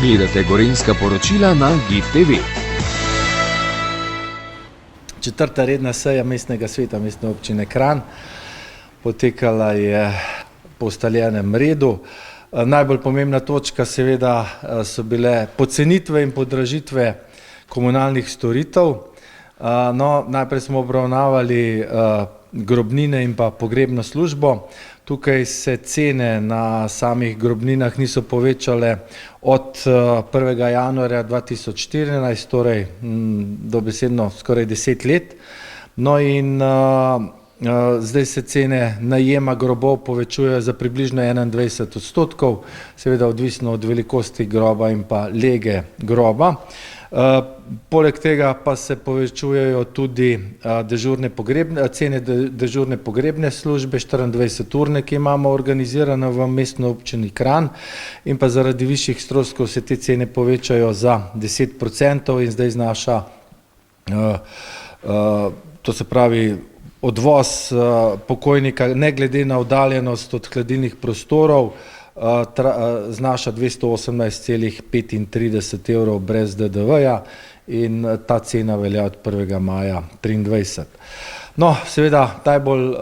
Gledate Gorenjska poročila na GIF TV. Četrta redna seja mestnega sveta Mestne občine Kranj potekala je po ustaljenem redu. Najbolj pomembna točka seveda so bile pocenitve in podražitve komunalnih storitev. Najprej smo obravnavali grobnine in pa pogrebno službo. Tukaj se cene na samih grobninah niso povečale od 1. januarja 2014, torej dobesedno skoraj 10 let. No in zdaj se cene najema grobov povečujejo za približno 21%, seveda odvisno od velikosti groba in pa lege groba. Poleg tega pa se povečujejo tudi cene dežurne pogrebne službe, 24-urne, ki imamo organizirane v Mestni občini Kranj, in pa zaradi višjih stroškov se te cene povečajo za 10% in zdaj znaša, to se pravi, odvoz pokojnika ne glede na oddaljenost od hladilnih prostorov znaša 218,35 evrov brez DDV-ja in ta cena velja od 1. maja 2023. No, seveda najbolj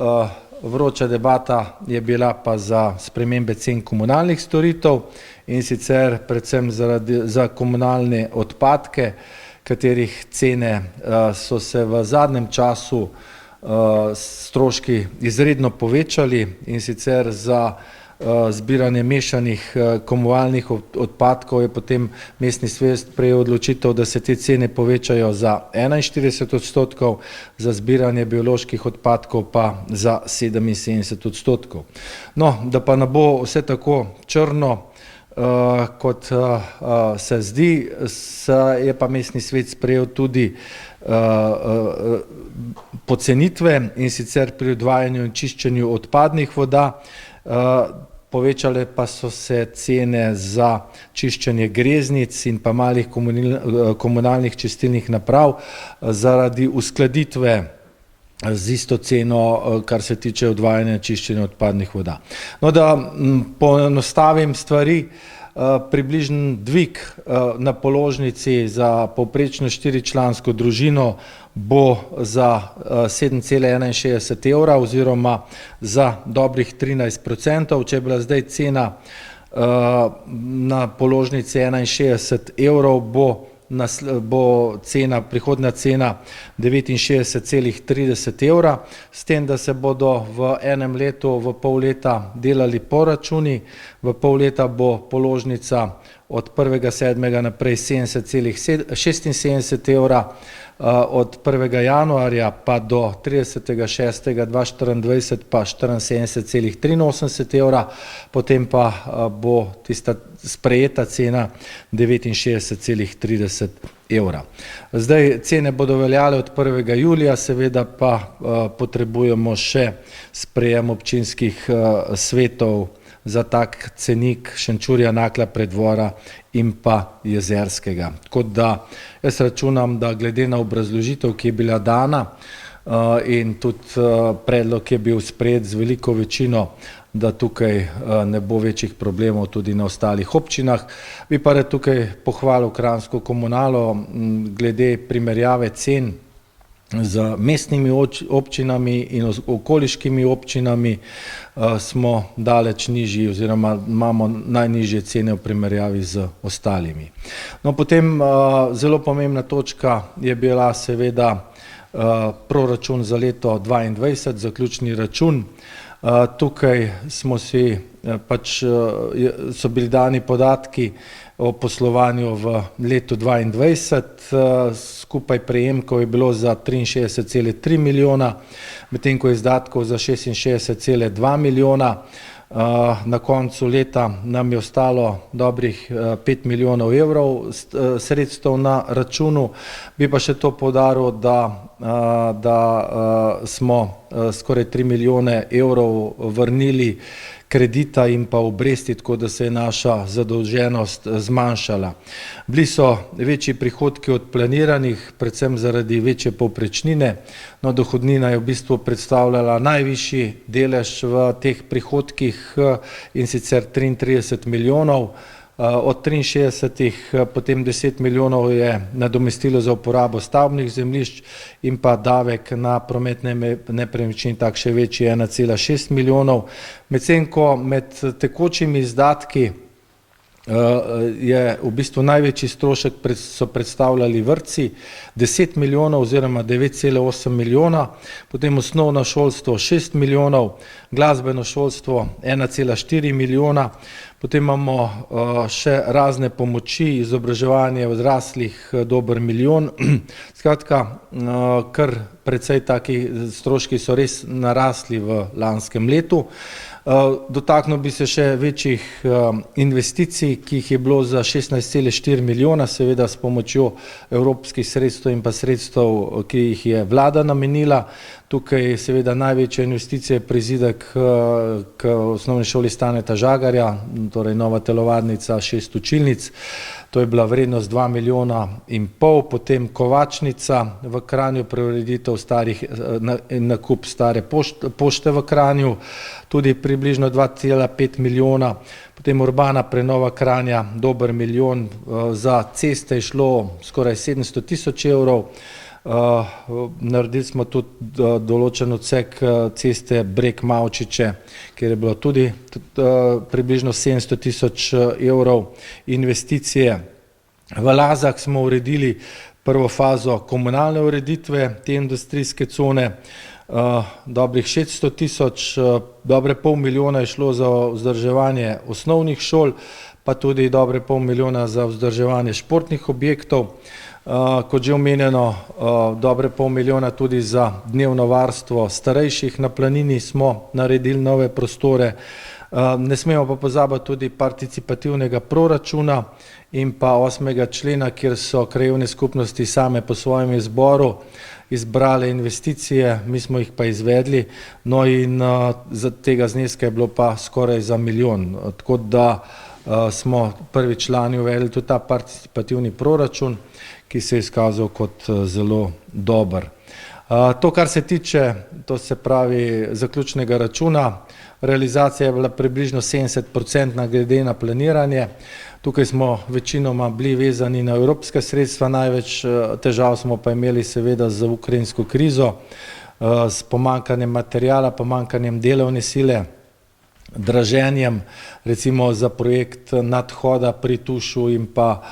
vroča debata je bila pa za spremembe cen komunalnih storitev in sicer predvsem za komunalne odpadke, katerih cene so se v zadnjem času stroški izredno povečali, in sicer za zbiranje mešanih komunalnih odpadkov je potem mestni svet sprejel odločitev, da se te cene povečajo za 41%, za zbiranje bioloških odpadkov pa za 77%. No, da pa ne bo vse tako črno, kot se zdi, je pa mestni svet sprejel tudi pocenitve, in sicer pri odvajanju in čiščenju odpadnih voda. Povečale pa so se cene za čiščenje greznic in pa malih komunalnih čistilnih naprav zaradi uskladitve z isto ceno, kar se tiče odvajanja in čiščenja odpadnih voda. No, da poenostavim stvari, približen dvig na položnici za povprečno 4-člansko družino bo za 7,61 evra oziroma za dobrih 13%. Če je bila zdaj cena na položnici 61 evrov, bo prihodnja cena 69,30 evra, s tem, da se bodo v enem letu, v pol leta delali poračuni. V pol leta bo položnica od 1.7. naprej 70,76 evra, od 1. januarja pa do 30.6.2024 pa 74,83 evra, potem pa bo tista sprejeta cena 69,30 evra. Zdaj cene bodo veljale od 1. julija, seveda pa potrebujemo še sprejem občinskih svetov za tak cenik Šenčurja, Nakla, Preddvora in pa Jezerskega. Tako da jaz računam, da glede na obrazložitev, ki je bila dana in tudi predlog je bil sprejet z veliko večino, da tukaj ne bo večjih problemov tudi na ostalih občinah. Bi pa rad tukaj pohvalil Kranjsko komunalo glede primerjave cen z mestnimi občinami in okoliškimi občinami, smo daleč nižji oziroma imamo najnižje cene v primerjavi z ostalimi. No, potem zelo pomembna točka je bila seveda proračun za leto 2022, zaključni račun. Tukaj so bili dani podatki o poslovanju v letu 2022, skupaj prejemkov je bilo za 63,3 milijona, medtem ko izdatkov za 66,2 milijona. Na koncu leta nam je ostalo dobrih 5 milijonov evrov sredstev na računu. Bi pa še to poudaril, da smo skoraj 3 milijone evrov vrnili kredita in pa obresti, tako da se je naša zadolženost zmanjšala. Bili so večji prihodki od planiranih, predvsem zaradi večje povprečnine. No, dohodnina je v bistvu predstavljala najvišji delež v teh prihodkih, in sicer 33 milijonov. od 63, potem 10 milijonov je nadomestilo za uporabo stavbnih zemljišč in pa davek na prometne nepremičnine, tak še večji 1,6 milijonov. Medtem ko med tekočimi izdatki je v bistvu največji strošek so predstavljali vrtci, 10 milijonov oziroma 9,8 milijona, potem osnovno šolstvo 6 milijonov, glasbeno šolstvo 1,4 milijona, potem imamo še razne pomoči, izobraževanje odraslih dober milijon. Skratka, kar precej taki stroški so res narasli v lanskem letu. Dotaknil bi se še večjih investicij, ki jih je bilo za 16,4 milijona, seveda s pomočjo evropskih sredstev in pa sredstev, ki jih je vlada namenila. Tukaj seveda največja investicija je prizidek k osnovni šoli Staneta Žagarja, torej nova telovadnica, 6 učilnic. To je bila vrednost 2,5 milijona, potem Kovačnica v Kranju, preureditev nakup stare pošte v Kranju, tudi približno 2,5 milijona, potem urbana prenova Kranja, dober milijon, za ceste je šlo skoraj 700 tisoč evrov, naredili smo tudi določen odsek ceste Breg-Mavčiče, kjer je bilo tudi približno 700 tisoč evrov investicije. V Lazah smo uredili prvo fazo komunalne ureditve te industrijske cone, dobrih 600 tisoč, dobre pol milijona je šlo za vzdrževanje osnovnih šol, pa tudi dobre pol milijona za vzdrževanje športnih objektov. Kot že omenjeno, dobre pol milijona tudi za dnevno varstvo starejših na Planini smo naredili nove prostore. Ne smemo pa pozabiti tudi participativnega proračuna in pa 8. člena, kjer so krajevne skupnosti same po svojem izboru izbrale investicije, mi smo jih pa izvedli, no in za tega zneska je bilo pa skoraj za milijon. Tako da smo prvi člani uvedli tudi ta participativni proračun, ki se je izkazal kot zelo dober. To, kar se tiče, to se pravi zaključnega računa, realizacija je bila približno 70% glede na planiranje. Tukaj smo večinoma bili vezani na evropska sredstva, največ težav smo pa imeli seveda z ukrajinsko krizo, s pomanjkanjem materijala, pomanjkanjem delovne sile, draženjem, recimo za projekt nadhoda pri Tušu in pa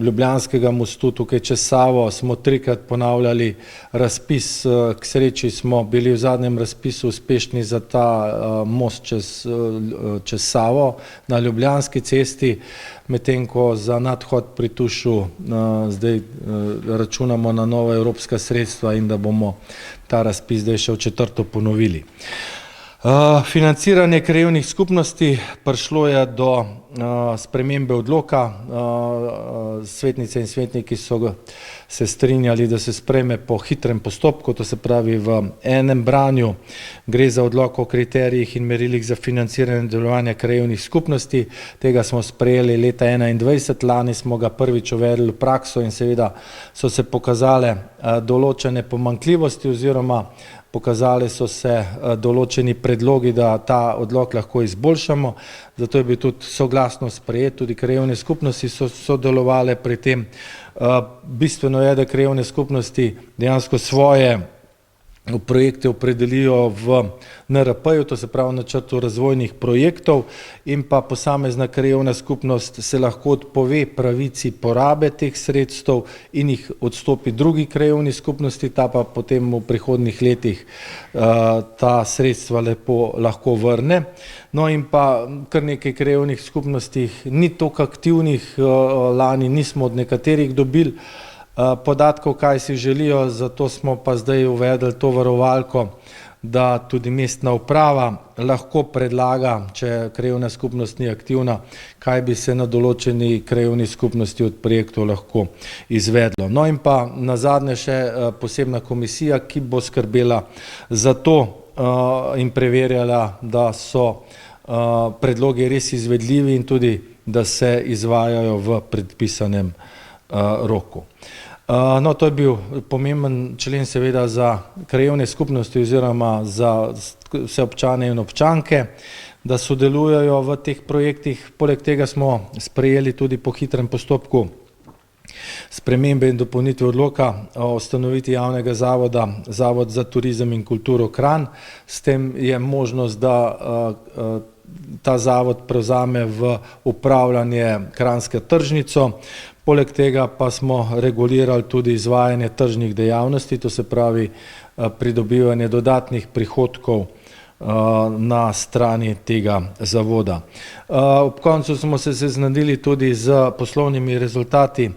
Ljubljanskega mostu tukaj čez Savo smo 3-krat ponavljali razpis, k sreči smo bili v zadnjem razpisu uspešni za ta most čez Savo na Ljubljanski cesti, medtem ko za nadhod pri Tušu zdaj računamo na nova evropska sredstva in da bomo ta razpis zdaj še v četrto ponovili. Financiranje krajevnih skupnosti, prišlo je do spremembe odloka, svetnice in svetniki so se strinjali, da se sprejme po hitrem postopku, to se pravi v enem branju. Gre za odlok o kriterijih in merilih za financiranje delovanja krajevnih skupnosti, tega smo sprejeli leta 2021, lani smo ga prvič uvedli v prakso in seveda so se pokazale določene pomanjkljivosti oziroma pokazali so se določeni predlogi, da ta odlok lahko izboljšamo, zato je bil tudi soglasno sprejet, tudi krajevne skupnosti so sodelovale pri tem. Bistveno je, da krajevne skupnosti dejansko svoje projekte opredelijo v NRP-ju, to se pravi načrtu razvojnih projektov, in pa posamezna krajevna skupnost se lahko odpove pravici porabe teh sredstev in jih odstopi drugi krajevni skupnosti, ta pa potem v prihodnjih letih ta sredstva lepo lahko vrne. No in pa kar nekaj krajevnih skupnostih ni toliko aktivnih, lani nismo od nekaterih dobili podatkov, kaj si želijo, zato smo pa zdaj uvedli to varovalko, da tudi mestna uprava lahko predlaga, če krajevna skupnost ni aktivna, kaj bi se na določeni krajevni skupnosti od projektov lahko izvedlo. No in pa nazadnje še posebna komisija, ki bo skrbela za to in preverjala, da so predlogi res izvedljivi in tudi, da se izvajajo v predpisanem roku. No, to je bil pomemben člen seveda za krajevne skupnosti oziroma za vse občane in občanke. da sodelujejo v teh projektih. Poleg tega smo sprejeli tudi po hitrem postopku spremembe in dopolnitve odloka o ustanovitvi javnega zavoda, Zavod za turizem in kulturo Kranj. S tem je možnost, da ta zavod prevzame v upravljanje kranjsko tržnico. Poleg tega pa smo regulirali tudi izvajanje tržnih dejavnosti, to se pravi pridobivanje dodatnih prihodkov na strani tega zavoda. Ob koncu smo se seznanili tudi z poslovnimi rezultati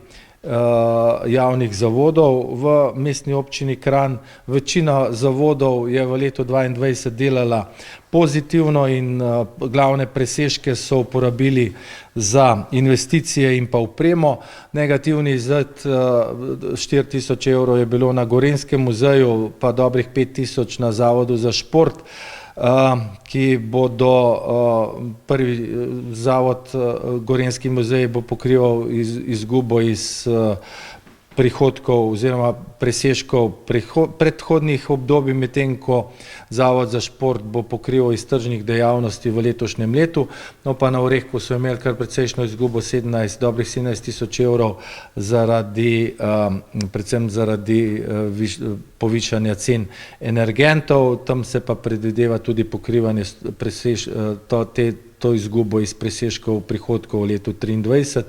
javnih zavodov v mestni občini Kranj. Večina zavodov je v letu 2022 delala pozitivno in glavne presežke so uporabili za investicije in pa opremo. Negativni izid 4.000 evrov je bilo na Gorenjskem muzeju, pa dobrih 5.000 na Zavodu za šport, ki bodo prvi zavod Gorenjski muzej bo pokrival izgubo iz prihodkov oziroma presežkov predhodnih obdobij, medtem ko Zavod za šport bo pokrival iz tržnih dejavnosti v letošnjem letu. No pa na Orehku so imeli kar precejšno izgubo dobrih 17.000 evrov predvsem zaradi povišanja cen energentov. Tam se pa predvideva tudi pokrivanje to izgubo iz presežkov prihodkov v letu 2023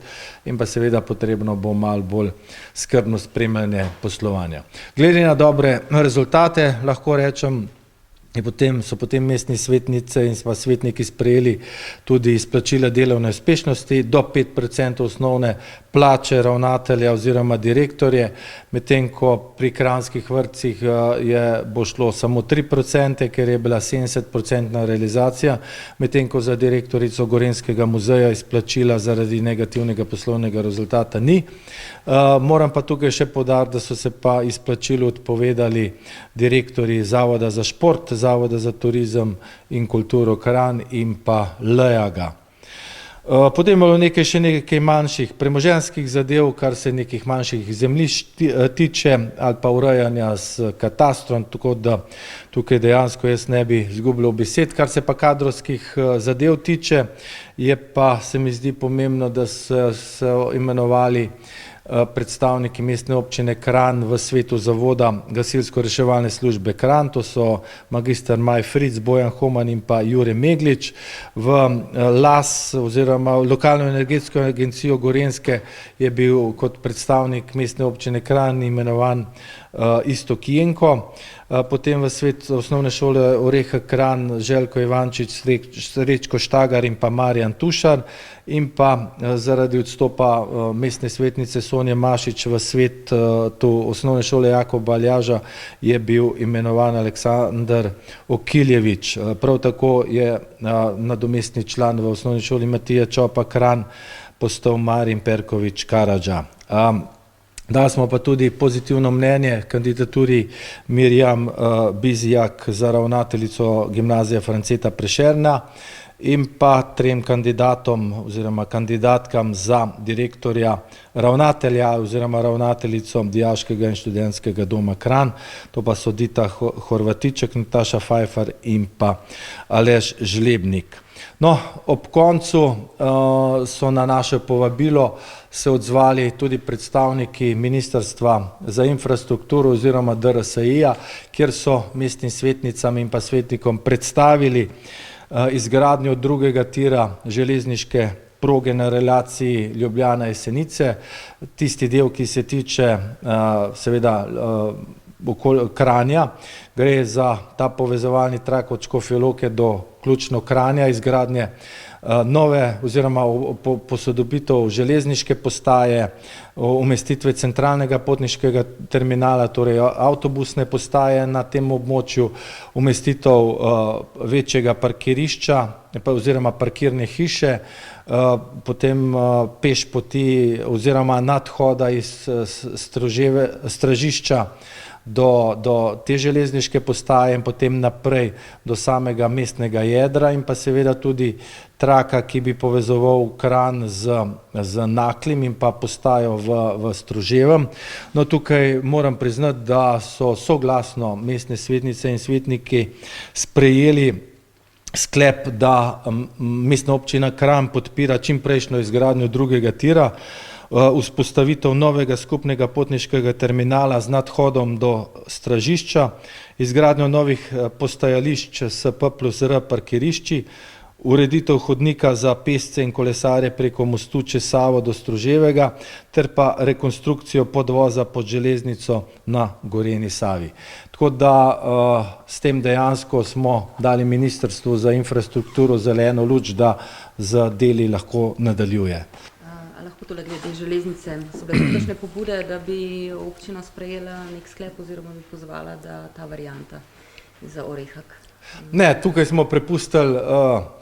in pa seveda potrebno bo malo bolj skrbno spremljanje poslovanja. Glede na dobre rezultate lahko rečem, so potem mestni svetnice in svetniki sprejeli tudi izplačila delovne uspešnosti do 5% osnovne plače ravnatelja oziroma direktorje, medtem ko pri kranjskih vrtcih bo šlo samo 3%, ker je bila 70% realizacija, medtem ko za direktorico Gorenjskega muzeja izplačila zaradi negativnega poslovnega rezultata ni. Moram pa tukaj še poudariti, da so se pa izplačilu odpovedali direktorji Zavoda za šport, Zavoda za turizem in kulturo Kranj in pa LJAG-a. Potem je bilo še nekaj manjših premoženjskih zadev, kar se nekih manjših zemljišč tiče ali pa urejanja s katastrom, tako da tukaj dejansko jaz ne bi izgubljal besed. Kar se pa kadrovskih zadev tiče, je pa se mi zdi pomembno, da so imenovali predstavniki mestne občine Kranj v svetu zavoda gasilsko-reševalne službe Kranj, to so magister Maj Fric, Bojan Homan in pa Jure Meglič. V LAS oziroma lokalno energetsko agencijo Gorenjske je bil kot predstavnik mestne občine Kranj imenovan Iztok Jenko, potem v svet osnovne šole Orehek Kranj Željko Ivančič, Srečko Štagar in pa Marjan Tušar, in pa zaradi odstopa mestne svetnice Sonje Mašič v svet osnovne šole Jakoba Aljaža je bil imenovan Aleksandar Okiljevič. Prav tako je nadomestni član v osnovni šoli Matija Čopa Kranj postal Marin Perkovič Karadža. Dali smo pa tudi pozitivno mnenje kandidaturi Mirjam Bizjak za ravnateljico gimnazije Franceta Prešerna in pa trem kandidatom oziroma kandidatkam za direktorja ravnatelja oziroma ravnateljico Dijaškega in študentskega doma Kranj, to pa so Dita Horvatiček, Nataša Fajfar in pa Aleš Žlebnik. No, ob koncu so na naše povabilo se odzvali tudi predstavniki Ministrstva za infrastrukturo oziroma DRSI-ja, kjer so mestnim svetnicam in pa svetnikom predstavili izgradnjo drugega tira železniške proge na relaciji Ljubljana-Jesenice. Tisti del, ki se tiče seveda Kranja, gre za ta povezovalni trak od Škofje Loke do ključno Kranja, izgradnje nove oziroma posodobitev železniške postaje, umestitve centralnega potniškega terminala, torej avtobusne postaje na tem območju, umestitev večjega parkirišča oziroma parkirne hiše, potem peš poti oziroma nadhoda iz Stražišča do te železniške postaje in potem naprej do samega mestnega jedra in pa seveda tudi traka, ki bi povezoval Kranj z Naklim in pa postajo v Stroževem. No, tukaj moram priznati, da so soglasno mestne svetnice in svetniki sprejeli sklep, da mestna občina Kranj podpira čimprejšnjo izgradnjo drugega tira, vzpostavitev novega skupnega potniškega terminala z nadhodom do Stražišča, izgradnjo novih postajališč s P+R parkirišči, ureditev hodnika za pešce in kolesarje preko mostu čez Savo do Struževega ter pa rekonstrukcijo podvoza pod železnico na Gorenji Savi. Tako da s tem dejansko smo dali Ministrstvu za infrastrukturo zeleno luč, da z deli lahko nadaljuje. Lahko tole glede železnice, so bile kakšne pobude, da bi občina sprejela nek sklep oziroma bi pozvala, da ta varianta za Orehak? Ne, tukaj smo prepustili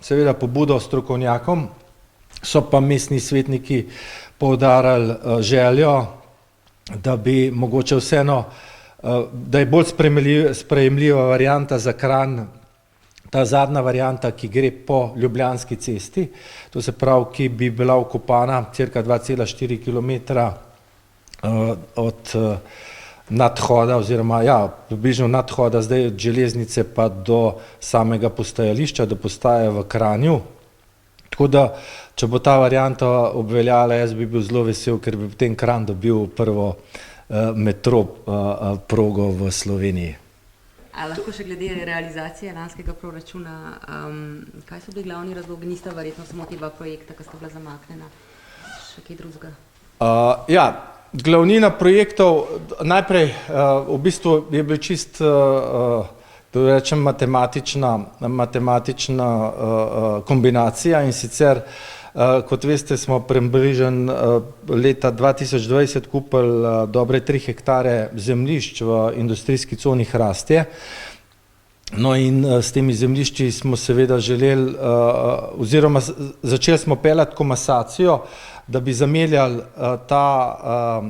seveda pobudo strokovnjakom, so pa mestni svetniki poudarjali željo, da bi mogoče vseeno, da je bolj sprejemljiva varianta za Kranj ta zadnja varianta, ki gre po Ljubljanski cesti, to se pravi, ki bi bila vkopana cirka 2,4 km od nadhoda oziroma približno nadhoda zdaj od železnice pa do samega postajališča, do postaje v Kranju. Tako da, če bo ta varianta obveljala, jaz bi bil zelo vesel, ker bi potem Kranj dobil prvo metro progo v Sloveniji. A lahko še glede realizacije lanskega proračuna, kaj so bili glavni razlogi, nista verjetno samo ti dva projekta, ki sta bila zamaknjena, še kaj drugega? Glavnina projektov, najprej v bistvu je bil čist, da rečem, matematična kombinacija in sicer, kot veste, smo približno leta 2020 kupili dobre 3 hektare zemljišč v industrijski coni Hrastje. No in s temi zemljišči smo seveda želeli, oziroma začeli smo peljati komasacijo, da bi zamenjali ta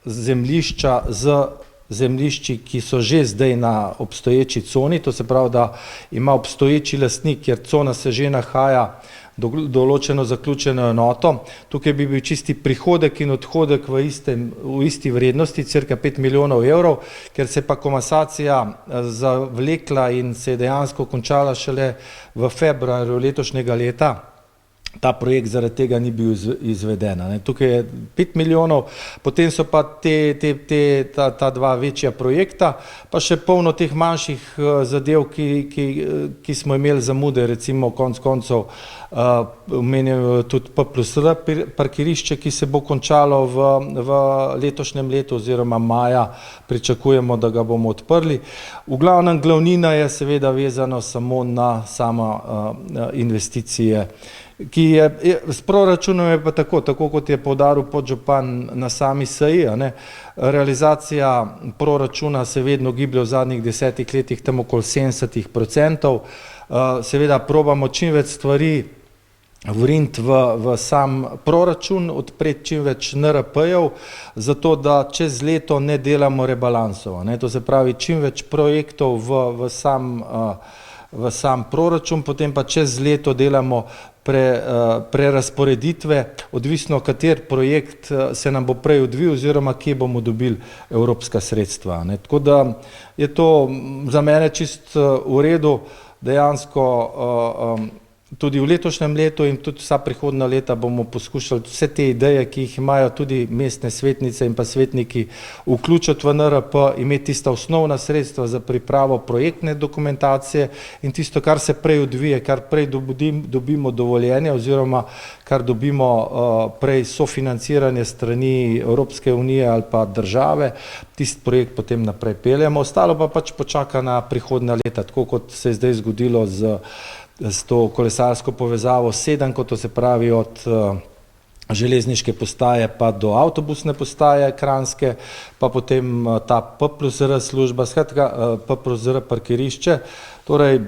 zemljišča z zemljišči, ki so že zdaj na obstoječi coni, to se pravi, da ima obstoječi lastnik, kjer cona se že nahaja določeno zaključeno enoto. Tukaj bi bil čisti prihodek in odhodek v isti vrednosti, cirka 5 milijonov evrov, ker se pa komasacija zavlekla in se je dejansko končala šele v februarju letošnjega leta. Ta projekt zaradi tega ni bil izveden. Tukaj je 5 milijonov, potem so pa ta dva večja projekta, pa še polno teh manjših zadev, ki smo imeli zamude, recimo konec koncev omenjamo tudi P+R parkirišče, ki se bo končalo v letošnjem letu oziroma maja, pričakujemo, da ga bomo odprli. V glavnem glavnina je seveda vezano samo na sama investicije, ki je, s proračunom je pa tako kot je poudaril podžupan na sami seji, realizacija proračuna se vedno giblje v zadnjih 10 letih tam okoli 70%, seveda probamo čim več stvari vriniti v sam proračun, odpreti čim več NRP-jev, zato da čez leto ne delamo rebalansov, to se pravi čim več projektov v sam proračun, potem pa čez leto delamo prerazporeditve, odvisno kater projekt se nam bo prej odvil oziroma kje bomo dobili evropska sredstva. Tako da je to za mene čist v redu, dejansko tudi v letošnjem letu in tudi vsa prihodnja leta bomo poskušali vse te ideje, ki jih imajo tudi mestne svetnice in pa svetniki, vključiti v NRP, imeti tista osnovna sredstva za pripravo projektne dokumentacije in tisto, kar se prej odvije, kar prej dobimo dovoljenje oziroma kar dobimo prej sofinanciranje strani Evropske unije ali pa države, tisti projekt potem naprej peljemo, ostalo pa pač počaka na prihodnja leta, tako kot se je zdaj zgodilo s to kolesarsko povezavo 7, kot to se pravi od železniške postaje pa do avtobusne postaje kranjske, pa potem ta P+R služba, skratka P+R parkirišče, torej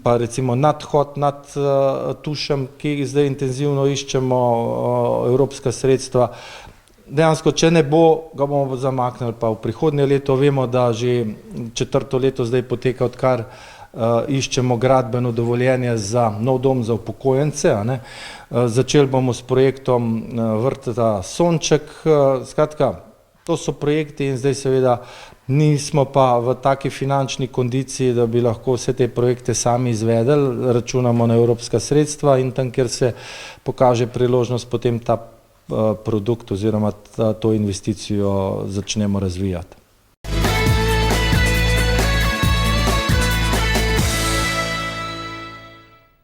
pa recimo nadhod nad Tušem, ki zdaj intenzivno iščemo evropska sredstva. Dejansko, če ne bo, ga bomo zamaknili pa v prihodnje leto, vemo, da že 4. leto zdaj poteka, odkar iščemo gradbeno dovoljenje za nov dom za upokojence. Začeli bomo s projektom vrta Sonček, skratka, To so projekti in zdaj seveda nismo pa v taki finančni kondiciji, da bi lahko vse te projekte sami izvedeli, računamo na evropska sredstva in tam, kjer se pokaže priložnost, potem ta produkt oziroma to investicijo začnemo razvijati.